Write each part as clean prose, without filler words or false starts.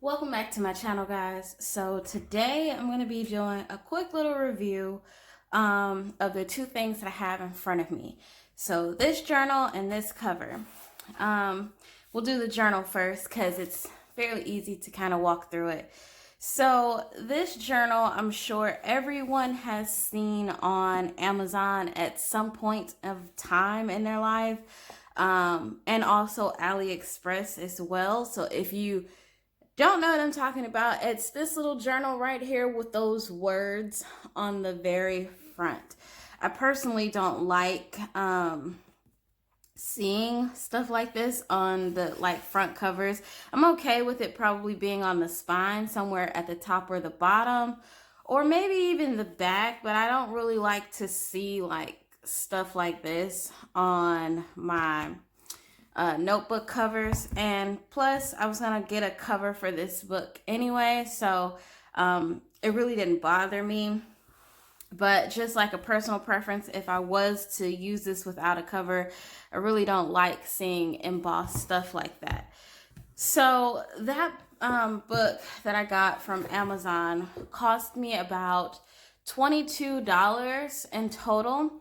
Welcome back to my channel, guys. So today I'm going to be doing a quick little review of the two things that I have in front of me. So this journal and this cover. We'll do the journal first because it's fairly easy to kind of walk through it. So this journal, I'm sure everyone has seen on Amazon at some point of time in their life, and also AliExpress as well. So if you don't know what I'm talking about, it's this little journal right here with those words on the very front. I personally don't like seeing stuff like this on the front covers. I'm okay with it probably being on the spine somewhere at the top or the bottom, or maybe even the back, but I don't really like to see stuff like this on my notebook covers. And plus I was gonna get a cover for this book anyway, so it really didn't bother me. But just like a personal preference, if I was to use this without a cover, I really don't like seeing embossed stuff like that. So that book that I got from Amazon cost me about $22 in total.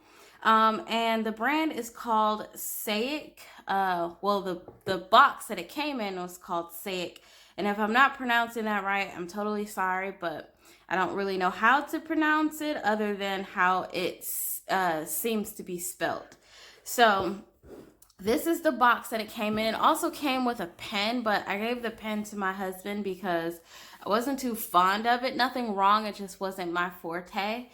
And the brand is called SAYLEEC. Well, the box that it came in was called SAYLEEC. And if I'm not pronouncing that right, I'm totally sorry, but I don't really know how to pronounce it other than how it seems to be spelled. So this is the box that it came in. It also came with a pen, but I gave the pen to my husband because I wasn't too fond of it. Nothing wrong, it just wasn't my forte.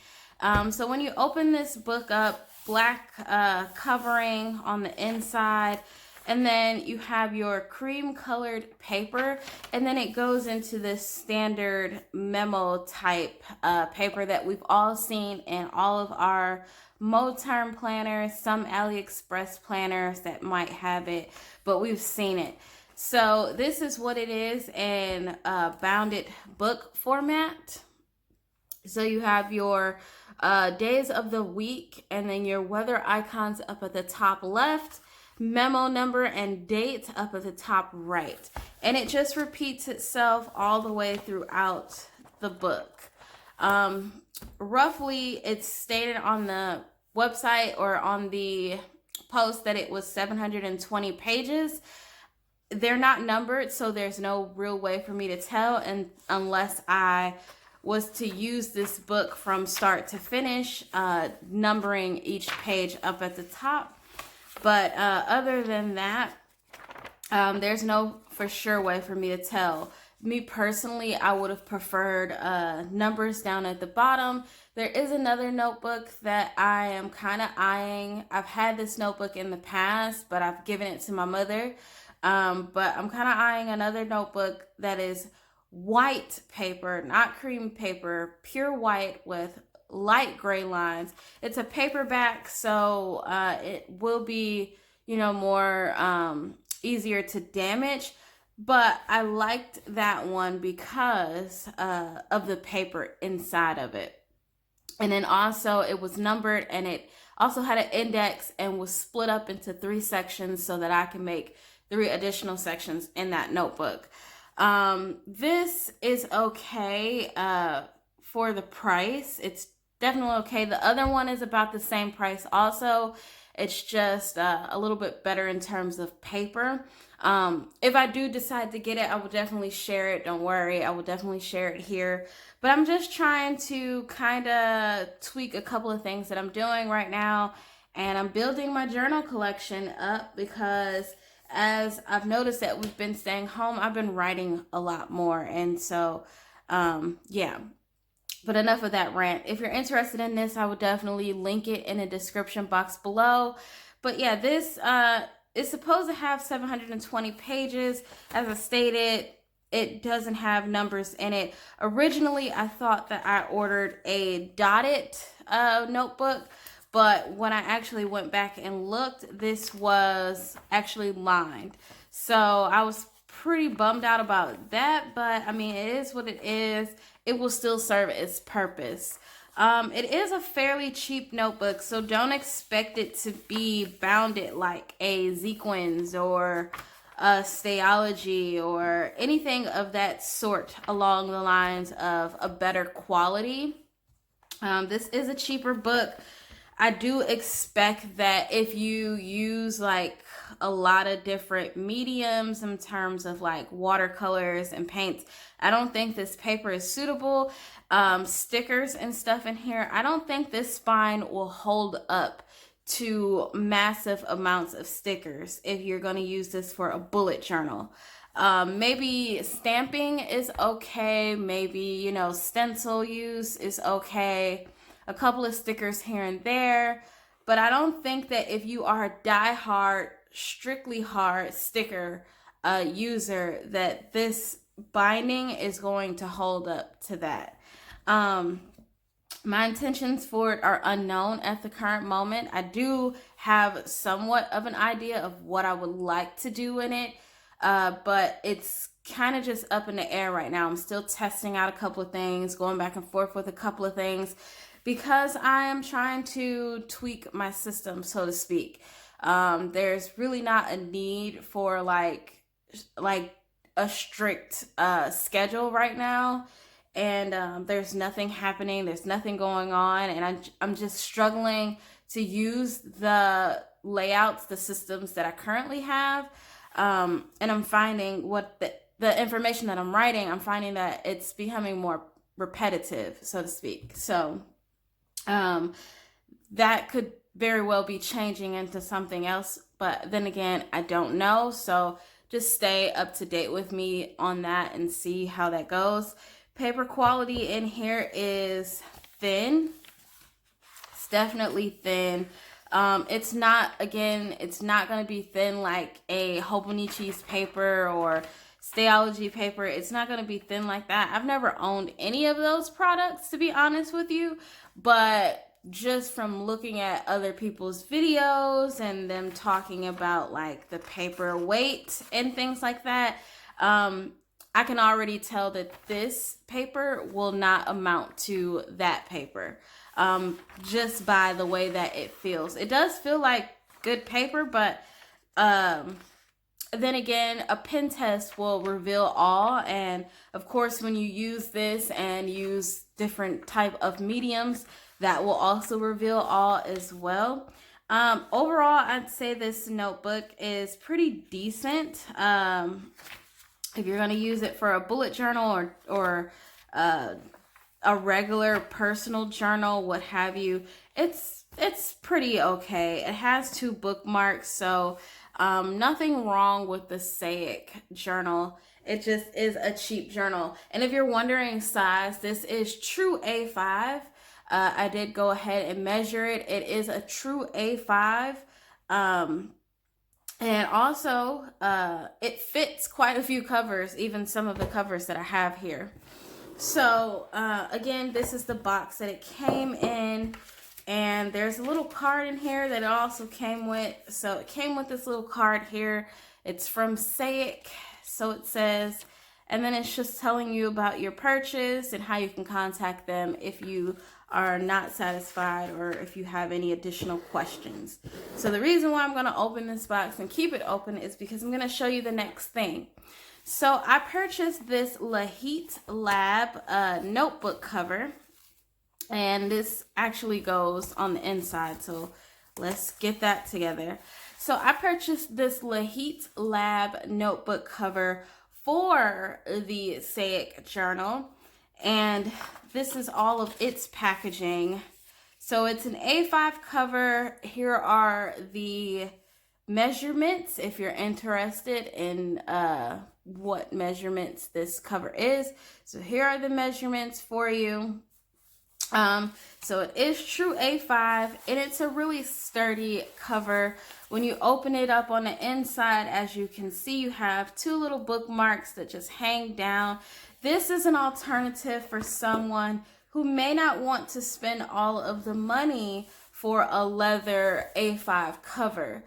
So when you open this book up, black covering on the inside, and then you have your cream colored paper, and then it goes into this standard memo type paper that we've all seen in all of our Moterm planners, some AliExpress planners that might have it, but we've seen it. So this is what it is in bounded book format. So you have your days of the week, and then your weather icons up at the top left, memo number and date up at the top right. And it just repeats itself all the way throughout the book. Roughly, it's stated on the website or on the post that it was 720 pages. They're not numbered, so there's no real way for me to tell, and unless I was to use this book from start to finish, numbering each page up at the top. But other than that, there's no for sure way for me to tell. Me personally, I would have preferred numbers down at the bottom. There is another notebook that I am kind of eyeing. I've had this notebook in the past, but I've given it to my mother. But I'm kind of eyeing another notebook that is white paper, not cream paper, pure white with light gray lines. It's a paperback, so it will be, more easier to damage. But I liked that one because of the paper inside of it. And then also it was numbered, and it also had an index and was split up into 3 sections so that I can make 3 additional sections in that notebook. This is okay for the price. It's definitely okay. The other one is about the same price also. It's just a little bit better in terms of paper. If I do decide to get it, I will definitely share it. Don't worry, I will definitely share it here. But I'm just trying to kind of tweak a couple of things that I'm doing right now. And I'm building my journal collection up because as I've noticed that we've been staying home, I've been writing a lot more. And so, yeah. But enough of that rant. If you're interested in this, I would definitely link it in the description box below. But yeah, this is supposed to have 720 pages. As I stated, it doesn't have numbers in it. Originally, I thought that I ordered a dotted notebook. But when I actually went back and looked, this was actually lined. So I was pretty bummed out about that, but I mean, it is what it is. It will still serve its purpose. It is a fairly cheap notebook, so don't expect it to be bounded like a Sequins or Stayology or anything of that sort along the lines of a better quality. This is a cheaper book. I do expect that if you use like a lot of different mediums in terms of like watercolors and paints, I don't think this paper is suitable. Stickers and stuff in here, I don't think this spine will hold up to massive amounts of stickers if you're going to use this for a bullet journal. Maybe stamping is okay. Maybe, you know, stencil use is okay. A couple of stickers here and there. But I don't think that if you are a die-hard, strictly hard sticker user, that this binding is going to hold up to that. My intentions for it are unknown at the current moment. I do have somewhat of an idea of what I would like to do in it, but it's kind of just up in the air right now. I'm still testing out a couple of things, going back and forth with a couple of things, because I am trying to tweak my system, so to speak. There's really not a need for like a strict schedule right now. And there's nothing happening, there's nothing going on, and I'm just struggling to use the layouts, the systems that I currently have, and I'm finding what the information that I'm writing, I'm finding that it's becoming more repetitive, so to speak. So that could very well be changing into something else, but then again, I don't know. So just stay up to date with me on that and see how that goes. Paper quality in here is thin. It's definitely thin. It's not going to be thin like a Hobonichi's paper or Stayology paper. It's not going to be thin like that. I've never owned any of those products, to be honest with you, but just from looking at other people's videos and them talking about like the paper weight and things like that, I can already tell that this paper will not amount to that paper, just by the way that it feels. It does feel like good paper, but then again, a pen test will reveal all. And of course, when you use this and use different type of mediums, that will also reveal all as well. Overall, I'd say this notebook is pretty decent. If you're going to use it for a bullet journal or a regular personal journal, what have you, it's pretty okay. It has 2 bookmarks, so nothing wrong with the SAYLEEC journal. It just is a cheap journal. And if you're wondering size, this is true A5. I did go ahead and measure it. It is a true A5. And also, it fits quite a few covers, even some of the covers that I have here. So, again, this is the box that it came in. And there's a little card in here that it also came with. So, it came with this little card here. It's from SAYLEEC. So, it says, and then it's just telling you about your purchase and how you can contact them if you are not satisfied or if you have any additional questions. So the reason why I'm going to open this box and keep it open is because I'm going to show you the next thing. So I purchased this Lihit Lab notebook cover, and this actually goes on the inside. So let's get that together. So I purchased this Lihit Lab notebook cover for the SAYLEEC journal, and this is all of its packaging. So it's an A5 cover. Here are the measurements if you're interested in what measurements this cover is. So here are the measurements for you. So it is true A5, and it's a really sturdy cover. When you open it up on the inside, as you can see, you have 2 little bookmarks that just hang down. This is an alternative for someone who may not want to spend all of the money for a leather A5 cover.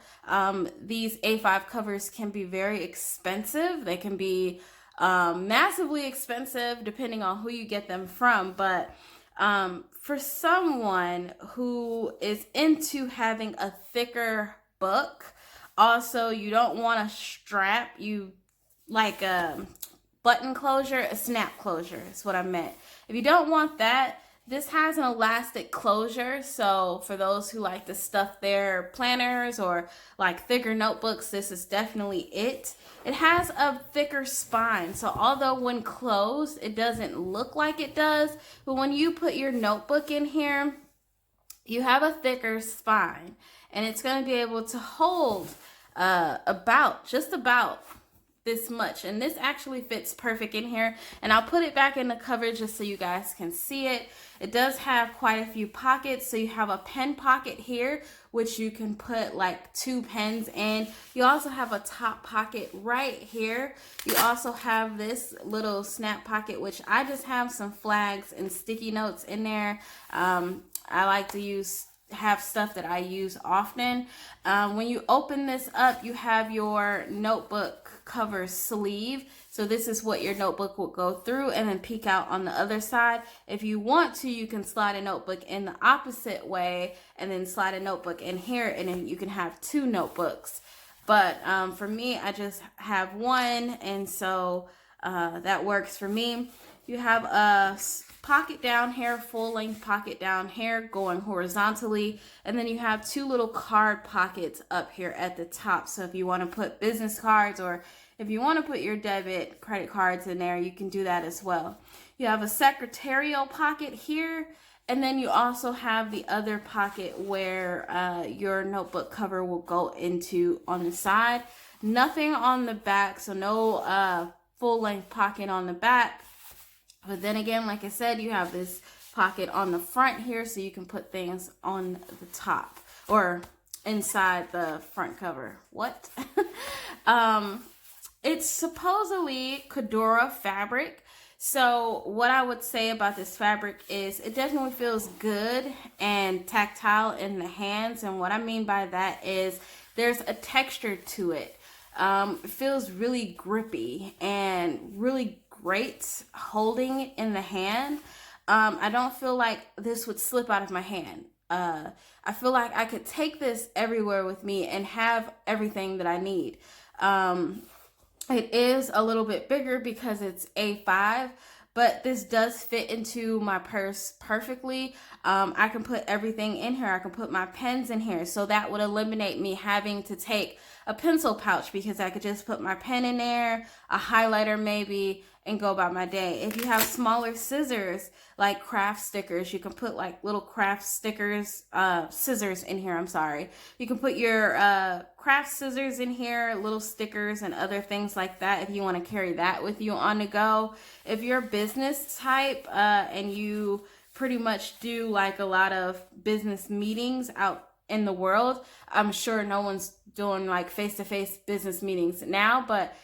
These A5 covers can be very expensive. They can be massively expensive depending on who you get them from. But for someone who is into having a thicker book, Also, you don't want a strap. You like a button closure, a snap closure is what I meant. If you don't want that, this has an elastic closure. So for those who like to stuff their planners or like thicker notebooks, this is definitely it. It has a thicker spine. So although when closed, it doesn't look like it does, but when you put your notebook in here, you have a thicker spine, and it's going to be able to hold just about this much. And this actually fits perfect in here, and I'll put it back in the cover just so you guys can see it. It does have quite a few pockets. So you have a pen pocket here, which you can put like 2 pens in. You also have a top pocket right here. You also have this little snap pocket, which I just have some flags and sticky notes in there. I like to have stuff that I use often. When you open this up, you have your notebook cover sleeve. So this is what your notebook will go through and then peek out on the other side. If you want to, you can slide a notebook in the opposite way and then slide a notebook in here, and then you can have 2 notebooks. But for me, I just have one, and so that works for me. You have a pocket down here, full length pocket down here going horizontally, and then you have 2 little card pockets up here at the top. So if you want to put business cards, or if you want to put your debit credit cards in there, you can do that as well. You have a secretarial pocket here, and then you also have the other pocket where your notebook cover will go into on the side. Nothing on the back, so no full length pocket on the back. But then again, like I said, you have this pocket on the front here, so you can put things on the top or inside the front cover. What? It's supposedly Cordura fabric. So what I would say about this fabric is it definitely feels good and tactile in the hands. And what I mean by that is there's a texture to it. It feels really grippy and really great holding in the hand. I don't feel like this would slip out of my hand. I feel like I could take this everywhere with me and have everything that I need. It is a little bit bigger because it's A5, but this does fit into my purse perfectly. I can put everything in here. I can put my pens in here. So that would eliminate me having to take a pencil pouch, because I could just put my pen in there, a highlighter maybe, and go about my day. If you have smaller scissors, like craft stickers, you can put like little craft scissors in here, I'm sorry. You can put your craft scissors in here, little stickers and other things like that if you want to carry that with you on the go. If you're a business type and you pretty much do like a lot of business meetings out in the world, I'm sure no one's doing like face-to-face business meetings now, but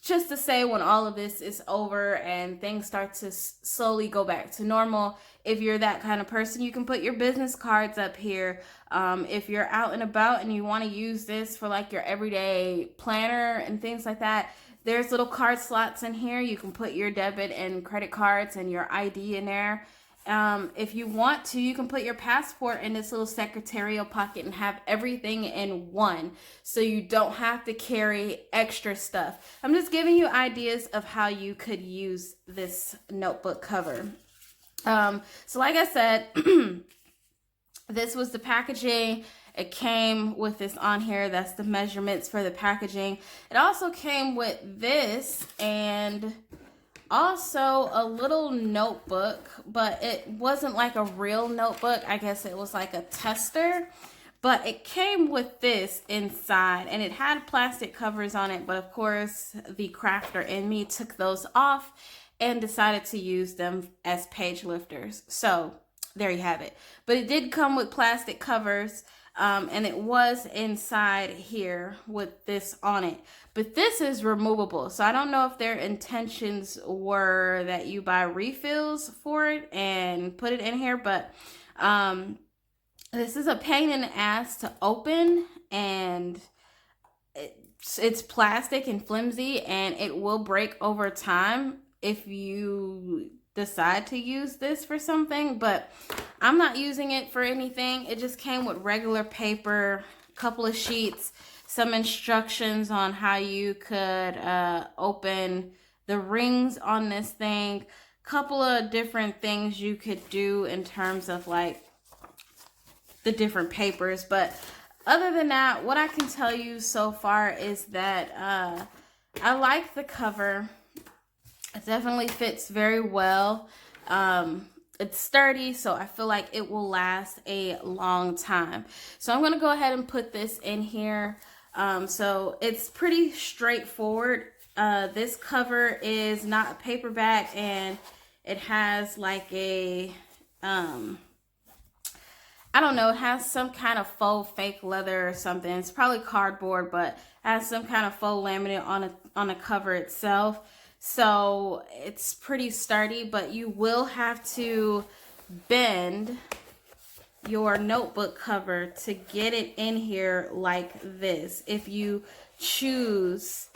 just to say, when all of this is over and things start to slowly go back to normal, if you're that kind of person, you can put your business cards up here. If you're out and about and you want to use this for like your everyday planner and things like that, there's little card slots in here. You can put your debit and credit cards and your ID in there. If you want to, you can put your passport in this little secretarial pocket and have everything in one, so you don't have to carry extra stuff. I'm just giving you ideas of how you could use this notebook cover. So like I said, this was the packaging. It came with this on here. That's the measurements for the packaging. It also came with this and also a little notebook, but it wasn't like a real notebook. I guess it was like a tester, but it came with this inside, and it had plastic covers on it, but of course the crafter in me took those off and decided to use them as page lifters. So there you have it. But it did come with plastic covers, and it was inside here with this on it. But this is removable, so I don't know if their intentions were that you buy refills for it and put it in here, but this is a pain in the ass to open, and it's plastic and flimsy, and it will break over time if you decide to use this for something. But I'm not using it for anything. It just came with regular paper, a couple of sheets, some instructions on how you could open the rings on this thing. Couple of different things you could do in terms of like the different papers. But other than that, what I can tell you so far is that I like the cover. It definitely fits very well. It's sturdy, so I feel like it will last a long time. So I'm going to go ahead and put this in here. So it's pretty straightforward. This cover is not a paperback, and it has like a, I don't know, it has some kind of faux fake leather or something. It's probably cardboard, but it has some kind of faux laminate on the cover itself. So it's pretty sturdy, but you will have to bend your notebook cover to get it in here like this if you choose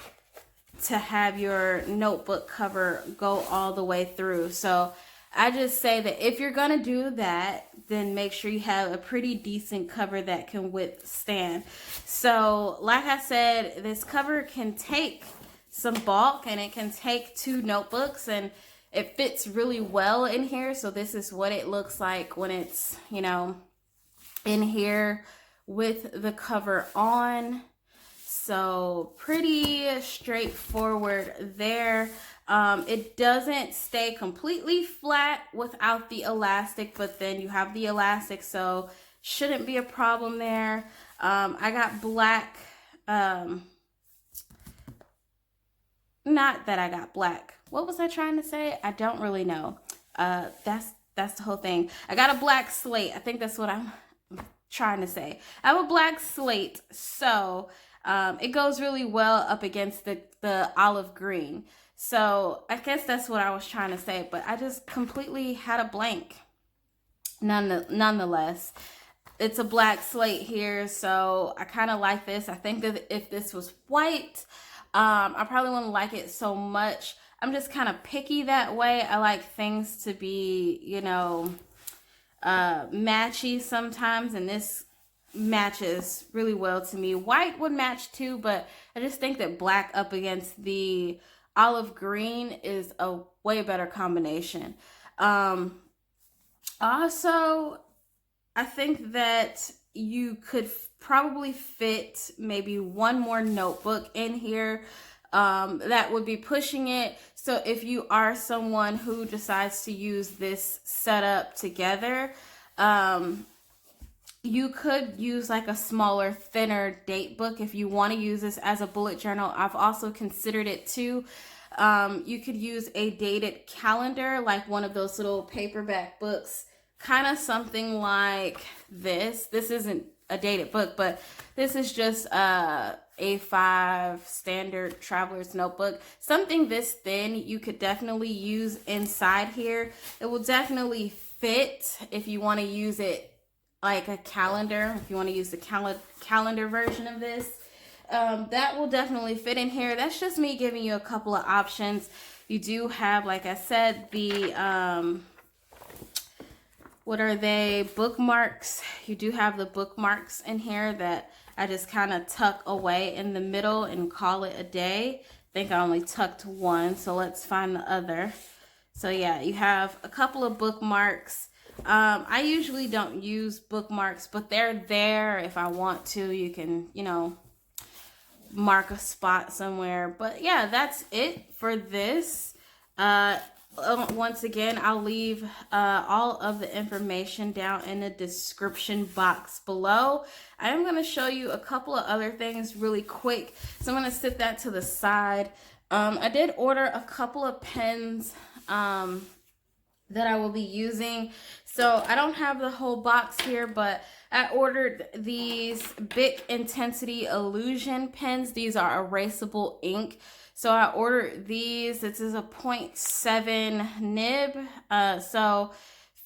to have your notebook cover go all the way through. So I just say that if you're gonna do that, then make sure you have a pretty decent cover that can withstand. So like I said, this cover can take some bulk, and it can take 2 notebooks, and it fits really well in here. So this is what it looks like when it's, you know, in here with the cover on. So pretty straightforward there. It doesn't stay completely flat without the elastic, but then you have the elastic, so shouldn't be a problem there. I got black, not that I got black. What was I trying to say? I don't really know. That's the whole thing. I got a black slate. I think that's what I'm trying to say. I have a black slate, so it goes really well up against the olive green. So I guess that's what I was trying to say, but I just completely had a blank. Nonetheless, it's a black slate here, so I kind of like this. I think that if this was white, I probably wouldn't like it so much. I'm just kind of picky that way. I like things to be, you know, matchy sometimes, and this matches really well to me. White would match too, but I just think that black up against the olive green is a way better combination. Also, I think that you could probably fit maybe one more notebook in here. That would be pushing it. So if you are someone who decides to use this setup together, you could use like a smaller, thinner date book if you want to use this as a bullet journal. I've also considered it too. You could use a dated calendar, like one of those little paperback books, kind of something like this. This isn't a dated book, but this is just a A5 standard traveler's notebook. Something this thin you could definitely use inside here. It will definitely fit if you want to use it like a calendar, if you want to use the calendar version of this. That will definitely fit in here. That's just me giving you a couple of options. You do have, like I said, the what are they, bookmarks. You do have the bookmarks in here that I just kind of tuck away in the middle and call it a day. I think I only tucked one, so let's find the other. So yeah, you have a couple of bookmarks. I usually don't use bookmarks, but they're there if I want to. You can, you know, mark a spot somewhere. But yeah, that's it for this. Once again, I'll leave all of the information down in the description box below. I am going to show you a couple of other things really quick, so I'm going to set that to the side. I did order a couple of pens that I will be using. So I don't have the whole box here, but I ordered these Bic Intensity Illusion pens. These are erasable ink. So I ordered these. This is a 0.7 nib. So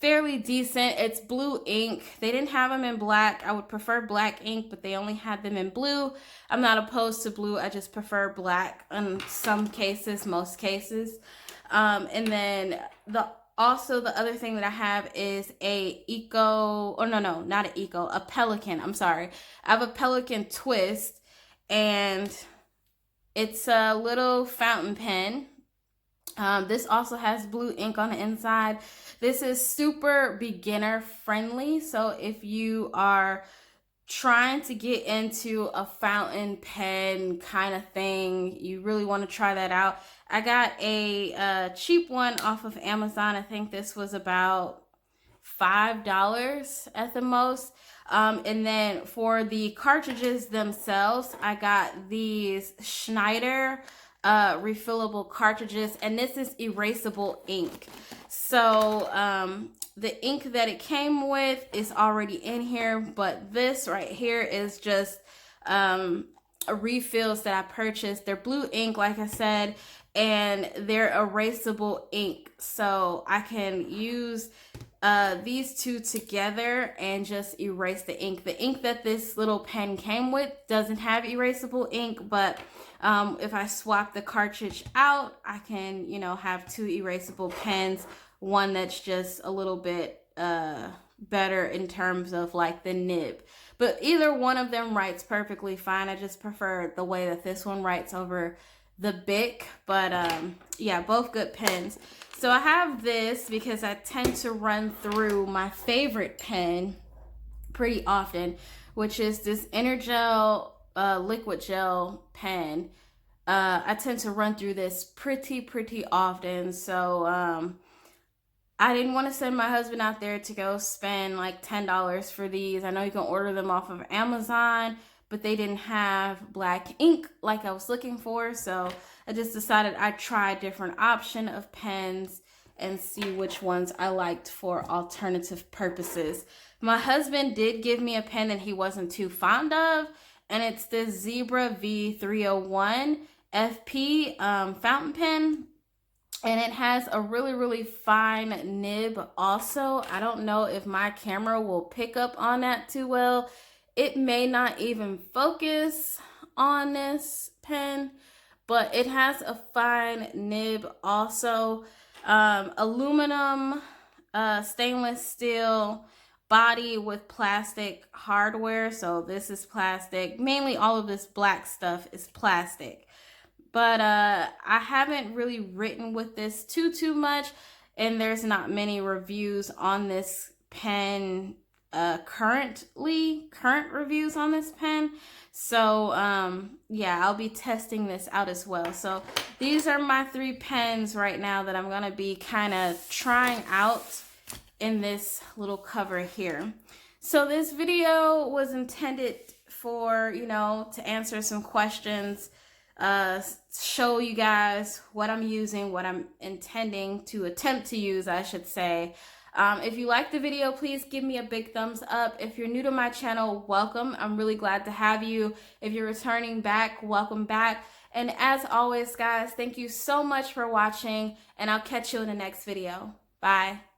fairly decent. It's blue ink. They didn't have them in black. I would prefer black ink, but they only had them in blue. I'm not opposed to blue. I just prefer black in some cases, most cases. And then also the other thing that I have is a Pelican. I'm sorry. I have a Pelican Twist. and it's a little fountain pen. This also has blue ink on the inside. This is super beginner friendly, so if you are trying to get into a fountain pen kind of thing, you really want to try that out. I got a cheap one off of Amazon. I think this was about $5 at the most. And then for the cartridges themselves, I got these SCHNEIDER refillable cartridges, and this is erasable ink. So the ink that it came with is already in here, but this right here is just refills that I purchased. They're blue ink, like I said, and they're erasable ink, so I can use these two together and just erase the ink. The ink that this little pen came with doesn't have erasable ink, but if I swap the cartridge out, I can, you know, have two erasable pens, one that's just a little bit better in terms of like the nib. But either one of them writes perfectly fine. I just prefer the way that this one writes over the Bic, but yeah, both good pens. So I have this because I tend to run through my favorite pen pretty often, which is this Energel liquid gel pen. I tend to run through this pretty often, so I didn't want to send my husband out there to go spend like $10 for these. I know you can order them off of Amazon, but they didn't have black ink like I was looking for, so I just decided I'd try a different option of pens and see which ones I liked for alternative purposes. My husband did give me a pen that he wasn't too fond of, and it's this Zebra V301 FP fountain pen. And it has a really fine nib also. I don't know if my camera will pick up on that too well. It may not even focus on this pen, but it has a fine nib also. Aluminum, stainless steel body with plastic hardware. So this is plastic. Mainly all of this black stuff is plastic. But I haven't really written with this too much, and there's not many reviews on this pen current reviews on this pen. So yeah, I'll be testing this out as well. So these are my 3 pens right now that I'm gonna be kind of trying out in this little cover here. So this video was intended for, you know, to answer some questions, show you guys what I'm using, what I'm intending to attempt to use, I should say. If you like the video, please give me a big thumbs up. If you're new to my channel, welcome. I'm really glad to have you. If you're returning back, welcome back. And as always, guys, thank you so much for watching, and I'll catch you in the next video. Bye.